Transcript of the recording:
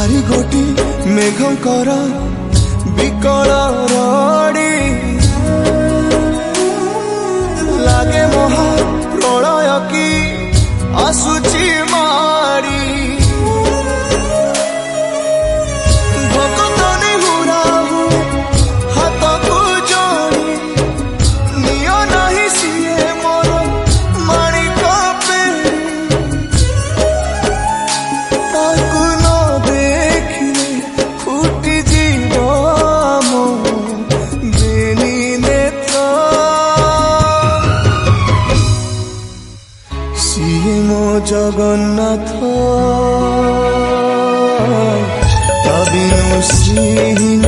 चारि गोटी मेघंकर विकल रड़ी लागे महा प्रलय की आसुची मारी भक्तनी हुराहु हाथ को जोड़ी नियो नहीं सिए मोर माणिक पेड़ी ताकू न देखिले फुटी जीव मो बेनी नेत्र सिए मो जगन्नाथ तबिनु श्रीहीन